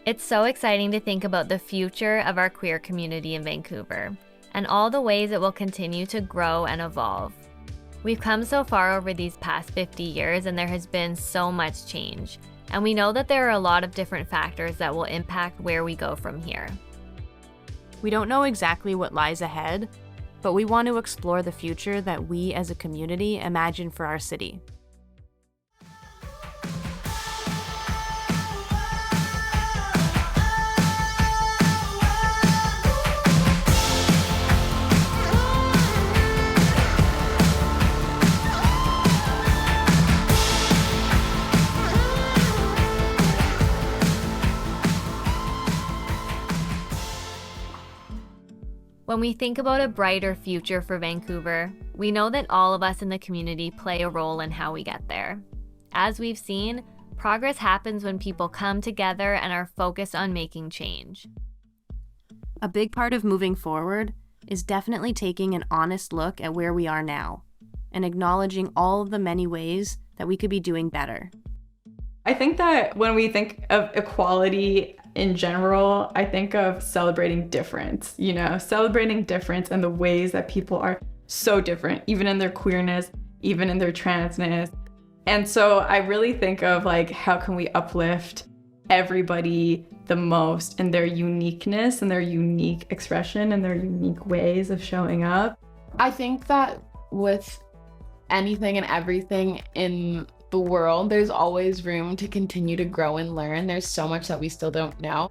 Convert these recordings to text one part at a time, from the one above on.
It's so exciting to think about the future of our queer community in Vancouver and all the ways it will continue to grow and evolve. We've come so far over these past 50 years and there has been so much change. And we know that there are a lot of different factors that will impact where we go from here. We don't know exactly what lies ahead, but we want to explore the future that we as a community imagine for our city. When we think about a brighter future for Vancouver, we know that all of us in the community play a role in how we get there. As we've seen, progress happens when people come together and are focused on making change. A big part of moving forward is definitely taking an honest look at where we are now and acknowledging all of the many ways that we could be doing better. I think that when we think of equality in general, I think of celebrating difference, celebrating difference and the ways that people are so different, even in their queerness, even in their transness. And so I really think of how can we uplift everybody the most in their uniqueness and their unique expression and their unique ways of showing up. I think that with anything and everything in the world, there's always room to continue to grow and learn. There's so much that we still don't know.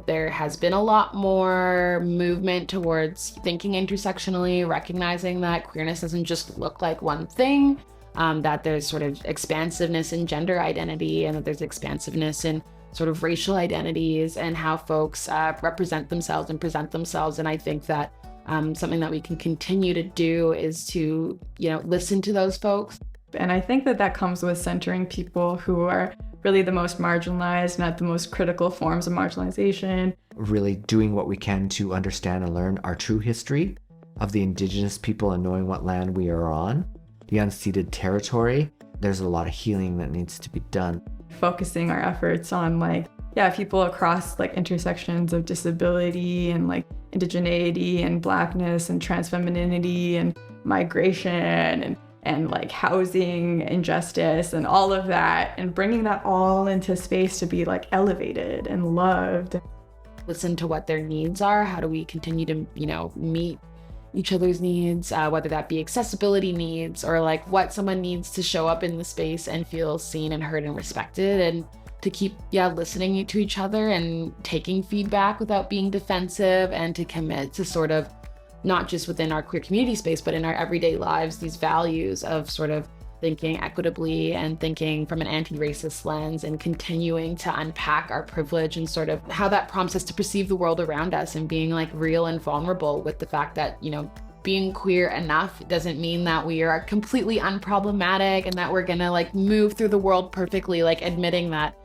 There has been a lot more movement towards thinking intersectionally, recognizing that queerness doesn't just look like one thing, that there's sort of expansiveness in gender identity and that there's expansiveness in sort of racial identities and how folks represent themselves and present themselves. And I think that something that we can continue to do is to, listen to those folks. And I think that comes with centering people who are really the most marginalized and at the most critical forms of marginalization. Really doing what we can to understand and learn our true history of the Indigenous people and knowing what land we are on, the unceded territory. There's a lot of healing that needs to be done. Focusing our efforts on people across intersections of disability and indigeneity and Blackness and transfemininity and migration and housing injustice and all of that, and bringing that all into space to be elevated and loved. Listen to what their needs are. How do we continue to, meet each other's needs, whether that be accessibility needs or what someone needs to show up in the space and feel seen and heard and respected, and to keep, listening to each other and taking feedback without being defensive, and to commit to sort of not just within our queer community space, but in our everyday lives, these values of sort of thinking equitably and thinking from an anti-racist lens and continuing to unpack our privilege and sort of how that prompts us to perceive the world around us, and being real and vulnerable with the fact that, being queer enough doesn't mean that we are completely unproblematic and that we're gonna move through the world perfectly, admitting that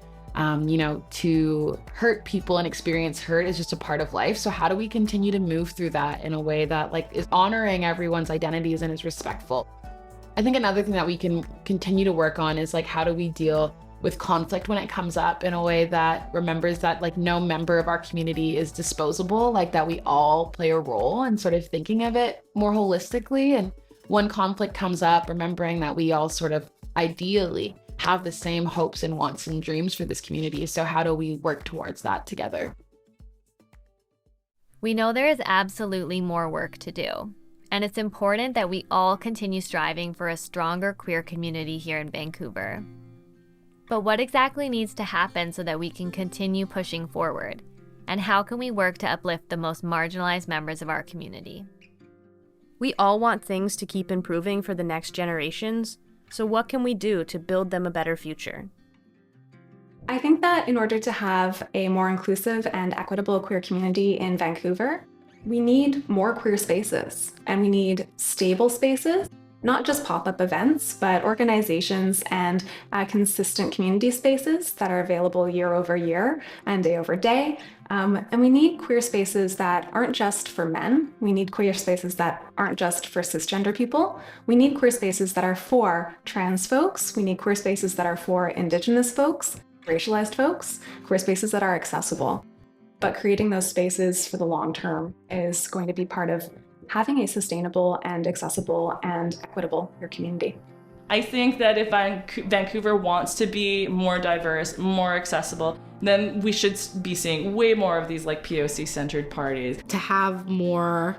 to hurt people and experience hurt is just a part of life. So how do we continue to move through that in a way that is honoring everyone's identities and is respectful? I think another thing that we can continue to work on is how do we deal with conflict when it comes up in a way that remembers that no member of our community is disposable, that we all play a role, and sort of thinking of it more holistically. And when conflict comes up, remembering that we all sort of ideally have the same hopes and wants and dreams for this community. So how do we work towards that together? We know there is absolutely more work to do, and it's important that we all continue striving for a stronger queer community here in Vancouver. But what exactly needs to happen so that we can continue pushing forward? And how can we work to uplift the most marginalized members of our community? We all want things to keep improving for the next generations. So what can we do to build them a better future? I think that in order to have a more inclusive and equitable queer community in Vancouver, we need more queer spaces, and we need stable spaces, not just pop-up events, but organizations and consistent community spaces that are available year over year and day over day, And we need queer spaces that aren't just for men. We need queer spaces that aren't just for cisgender people. We need queer spaces that are for trans folks. We need queer spaces that are for Indigenous folks, racialized folks, queer spaces that are accessible. But creating those spaces for the long term is going to be part of having a sustainable and accessible and equitable queer community. I think that if Vancouver wants to be more diverse, more accessible, then we should be seeing way more of these like POC-centered parties. To have more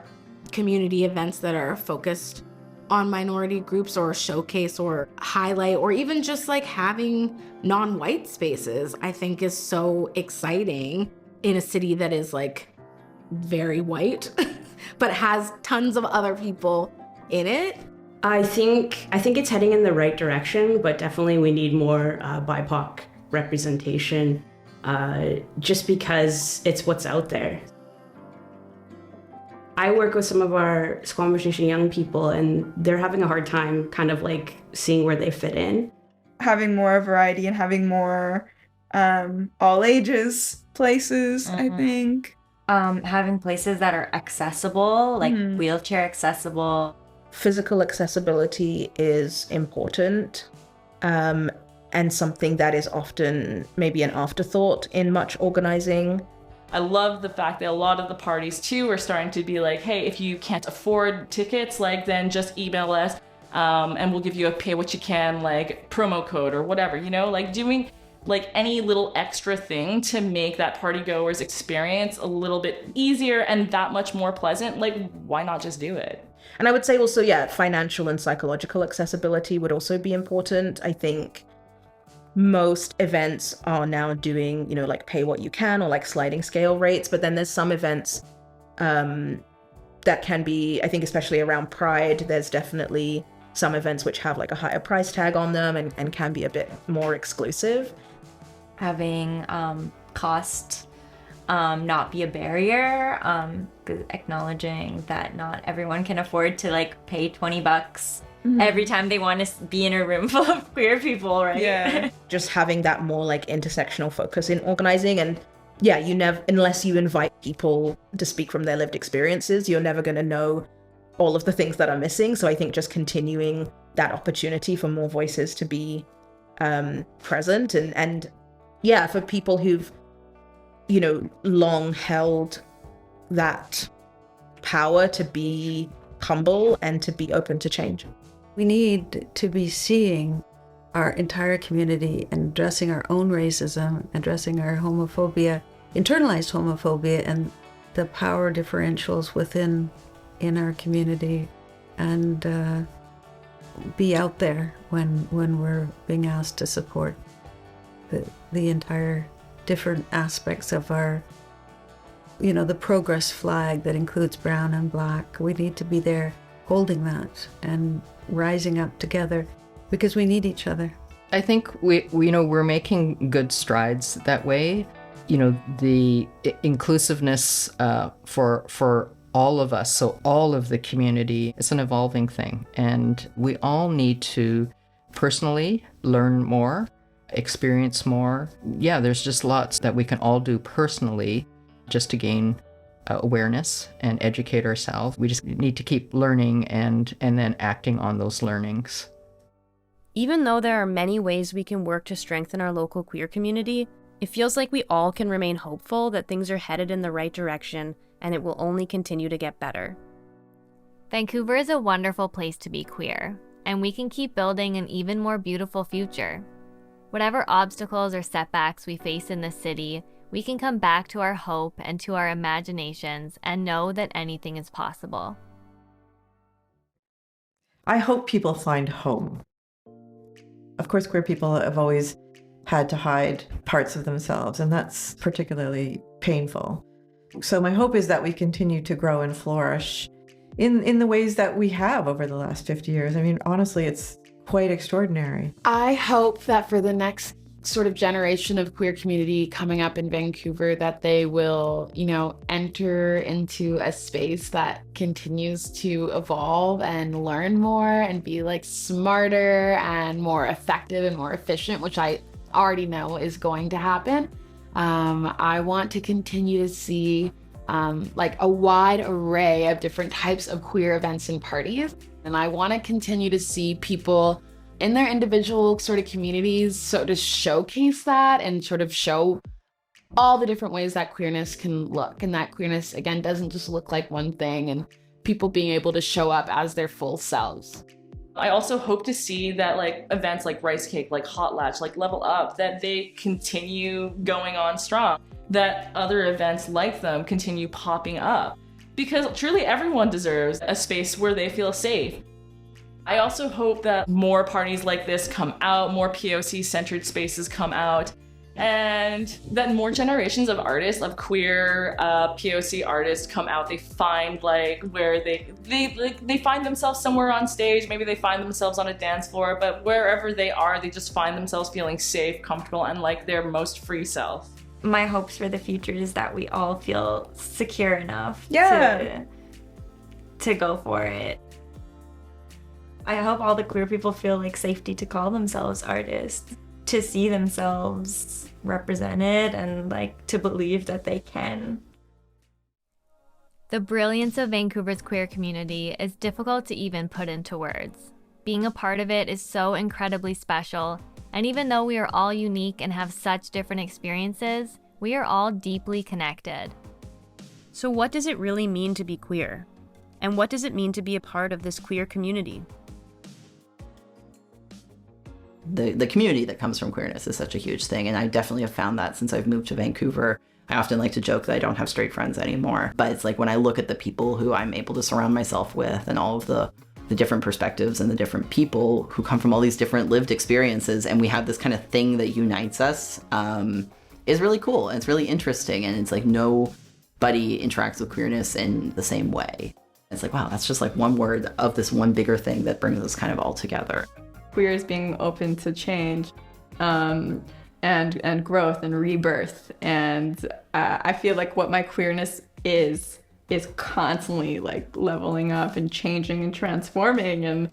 community events that are focused on minority groups or showcase or highlight, or even just like having non-white spaces, I think is so exciting in a city that is like very white, but has tons of other people in it. I think it's heading in the right direction, but definitely we need more BIPOC representation, just because it's what's out there. I work with some of our Squamish Nation young people, and they're having a hard time kind of like seeing where they fit in. Having more variety and having more all ages places, I think. Having places that are accessible, like wheelchair accessible. Physical accessibility is important, and something that is often maybe an afterthought in much organizing. I love the fact that a lot of the parties too are starting to be like, hey, if you can't afford tickets, like then just email us and we'll give you a pay what you can like promo code or whatever, you know, like doing like any little extra thing to make that party goer's experience a little bit easier and that much more pleasant. Like, why not just do it? And I would say also, yeah, financial and psychological accessibility would also be important. I think most events are now doing, you know, like pay what you can or like sliding scale rates. But then there's some events that can be, I think, especially around Pride, there's definitely some events which have like a higher price tag on them and can be a bit more exclusive. Having cost not be a barrier, acknowledging that not everyone can afford to like pay $20 every time they want to be in a room full of queer people, right? Yeah. Just having that more like intersectional focus in organizing. And yeah, you never, unless you invite people to speak from their lived experiences, you're never going to know all of the things that are missing. So I think just continuing that opportunity for more voices to be present and yeah, for people who've, you know, long held that power to be humble and to be open to change. We need to be seeing our entire community and addressing our own racism, addressing our homophobia, internalized homophobia, and the power differentials within our community, and be out there when we're being asked to support the entire different aspects of our, you know, the progress flag that includes brown and black. We need to be there holding that and rising up together because we need each other. I think we you know, we're making good strides that way. You know, the inclusiveness for all of us, so all of the community, it's an evolving thing, and we all need to personally learn more, experience more. Yeah, there's just lots that we can all do personally just to gain awareness and educate ourselves. We just need to keep learning and then acting on those learnings. Even though there are many ways we can work to strengthen our local queer community, it feels like we all can remain hopeful that things are headed in the right direction and it will only continue to get better. Vancouver is a wonderful place to be queer, and we can keep building an even more beautiful future. Whatever obstacles or setbacks we face in this city, we can come back to our hope and to our imaginations and know that anything is possible. I hope people find home. Of course, queer people have always had to hide parts of themselves, and that's particularly painful. So my hope is that we continue to grow and flourish in the ways that we have over the last 50 years. I mean, honestly, it's quite extraordinary. I hope that for the next sort of generation of queer community coming up in Vancouver, that they will, you know, enter into a space that continues to evolve and learn more and be like smarter and more effective and more efficient, which I already know is going to happen. I want to continue to see like a wide array of different types of queer events and parties. And I want to continue to see people in their individual sort of communities sort of showcase that and sort of show all the different ways that queerness can look. And that queerness, again, doesn't just look like one thing, and people being able to show up as their full selves. I also hope to see that like events like Rice Cake, like Hot Latch, like Level Up, that they continue going on strong, that other events like them continue popping up, because truly everyone deserves a space where they feel safe. I also hope that more parties like this come out, more POC-centered spaces come out, and that more generations of artists, of queer POC artists come out. They find like where they find themselves somewhere on stage, maybe they find themselves on a dance floor, but wherever they are, they just find themselves feeling safe, comfortable, and like their most free self. My hopes for the future is that we all feel secure enough to go for it. I hope all the queer people feel like safety to call themselves artists, to see themselves represented, and like to believe that they can. The brilliance of Vancouver's queer community is difficult to even put into words. Being a part of it is so incredibly special, and even though we are all unique and have such different experiences, we are all deeply connected. So what does it really mean to be queer? And what does it mean to be a part of this queer community? The community that comes from queerness is such a huge thing, and I definitely have found that since I've moved to Vancouver. I often like to joke that I don't have straight friends anymore, but it's like when I look at the people who I'm able to surround myself with and all of the different perspectives and the different people who come from all these different lived experiences, and we have this kind of thing that unites us, is really cool, and it's really interesting, and it's like nobody interacts with queerness in the same way. It's like, wow, that's just like one word of this one bigger thing that brings us kind of all together. Queer is being open to change and growth and rebirth. And I feel like what my queerness is constantly like leveling up and changing and transforming. And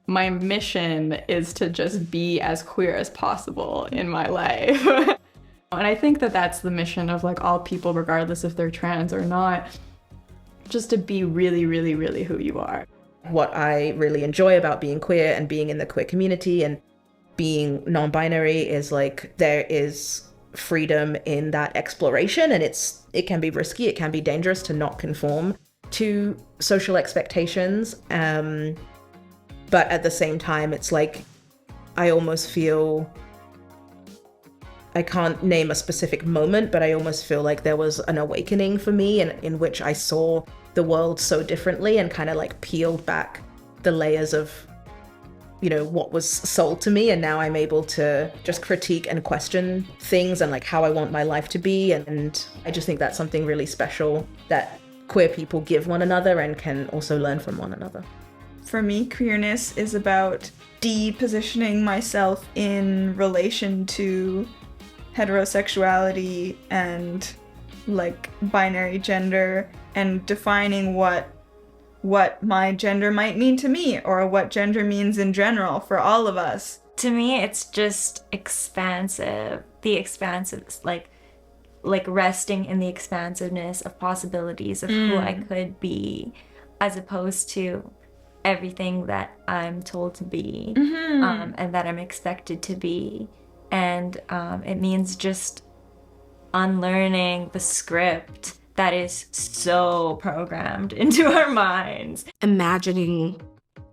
my mission is to just be as queer as possible in my life. And I think that that's the mission of like all people, regardless if they're trans or not, just to be really, really, really who you are. What I really enjoy about being queer and being in the queer community and being non-binary is like there is freedom in that exploration, and it can be risky, it can be dangerous to not conform to social expectations, but at the same time it's like I almost feel, I can't name a specific moment, but I almost feel like there was an awakening for me in which I saw the world so differently and kind of like peeled back the layers of, you know, what was sold to me. And now I'm able to just critique and question things and like how I want my life to be. And I just think that's something really special that queer people give one another and can also learn from one another. For me, queerness is about depositioning myself in relation to heterosexuality and like binary gender, and defining what my gender might mean to me, or what gender means in general for all of us. To me, it's just expansive. The expansive, like resting in the expansiveness of possibilities of who I could be, as opposed to everything that I'm told to be, and that I'm expected to be. And it means just unlearning the script that is so programmed into our minds. Imagining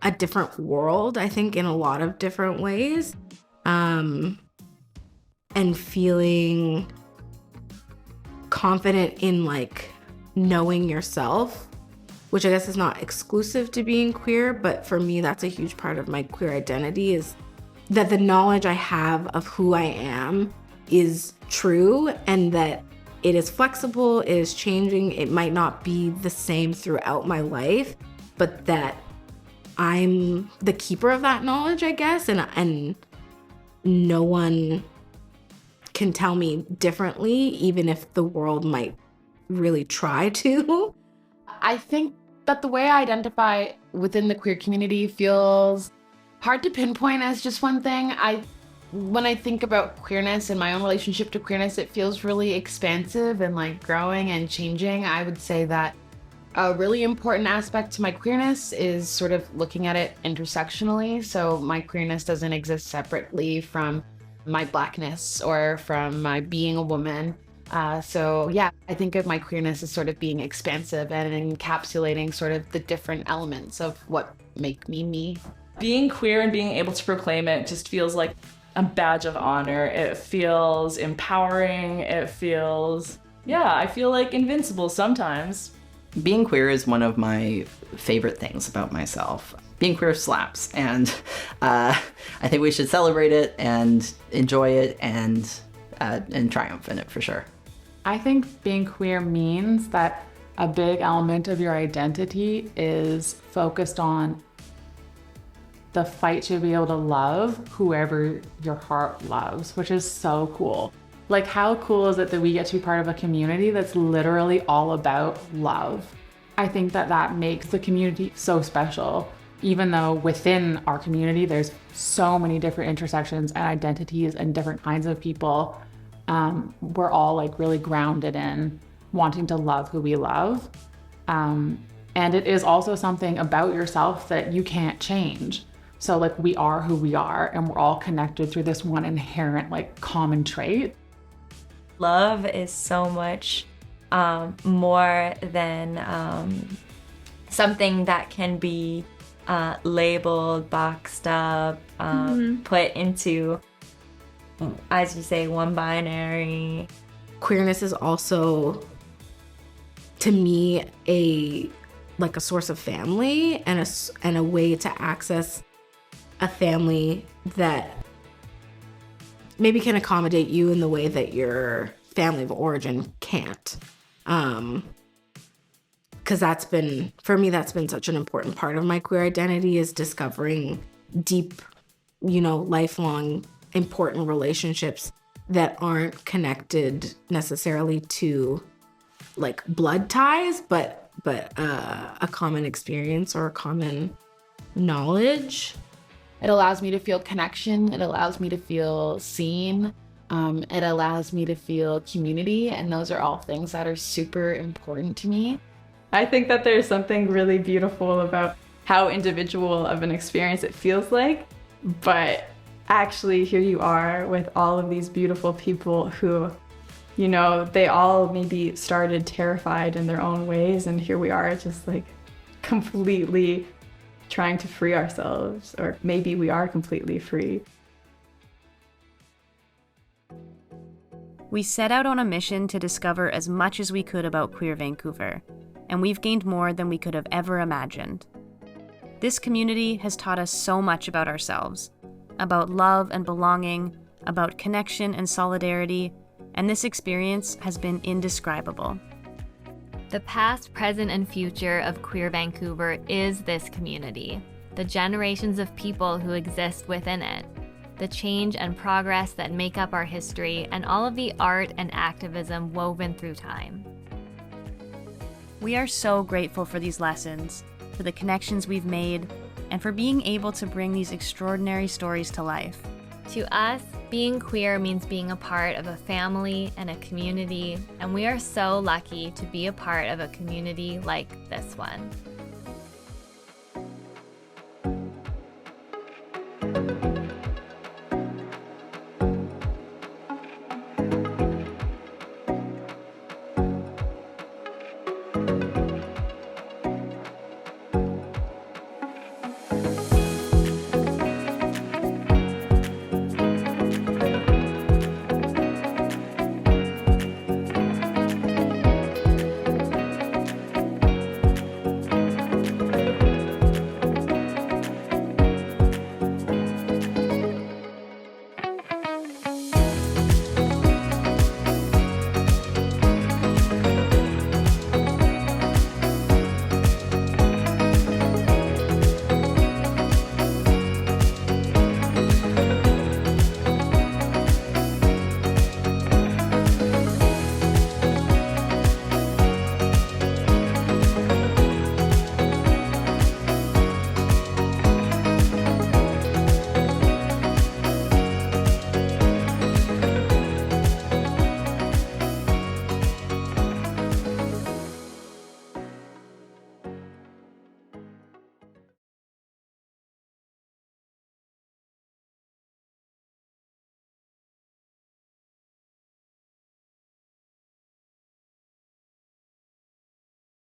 a different world, I think, in a lot of different ways, and feeling confident in like knowing yourself, which I guess is not exclusive to being queer, but for me that's a huge part of my queer identity, is that the knowledge I have of who I am is true, and that it is flexible, it is changing, it might not be the same throughout my life, but that I'm the keeper of that knowledge, I guess, and no one can tell me differently, even if the world might really try to. I think that the way I identify within the queer community feels hard to pinpoint as just one thing. When I think about queerness and my own relationship to queerness, it feels really expansive and like growing and changing. I would say that a really important aspect to my queerness is sort of looking at it intersectionally. So my queerness doesn't exist separately from my blackness or from my being a woman. So yeah, I think of my queerness as sort of being expansive and encapsulating sort of the different elements of what make me me. Being queer and being able to proclaim it just feels like a badge of honor. It feels empowering. It feels, I feel like invincible sometimes. Being queer is one of my favorite things about myself. Being queer slaps, and I think we should celebrate it and enjoy it and triumph in it for sure. I think being queer means that a big element of your identity is focused on the fight to be able to love whoever your heart loves, which is so cool. Like, how cool is it that we get to be part of a community that's literally all about love? I think that makes the community so special. Even though within our community, there's so many different intersections and identities and different kinds of people, we're all like really grounded in wanting to love who we love. And it is also something about yourself that you can't change. So like, we are who we are, and we're all connected through this one inherent like common trait. Love is so much more than something that can be labeled, boxed up, put into, as you say, one binary. Queerness is also, to me, a source of family and a way to access a family that maybe can accommodate you in the way that your family of origin can't. Because that's been such an important part of my queer identity, is discovering deep, lifelong, important relationships that aren't connected necessarily to like blood ties, but a common experience or a common knowledge. It allows me to feel connection. It allows me to feel seen. It allows me to feel community. And those are all things that are super important to me. I think that there's something really beautiful about how individual of an experience it feels like, but actually here you are with all of these beautiful people who, they all maybe started terrified in their own ways, and here we are just like completely trying to free ourselves, or maybe we are completely free. We set out on a mission to discover as much as we could about Queer Vancouver, and we've gained more than we could have ever imagined. This community has taught us so much about ourselves, about love and belonging, about connection and solidarity, and this experience has been indescribable. The past, present, and future of Queer Vancouver is this community, the generations of people who exist within it, the change and progress that make up our history, and all of the art and activism woven through time. We are so grateful for these lessons, for the connections we've made, and for being able to bring these extraordinary stories to life. To us, being queer means being a part of a family and a community, and we are so lucky to be a part of a community like this one.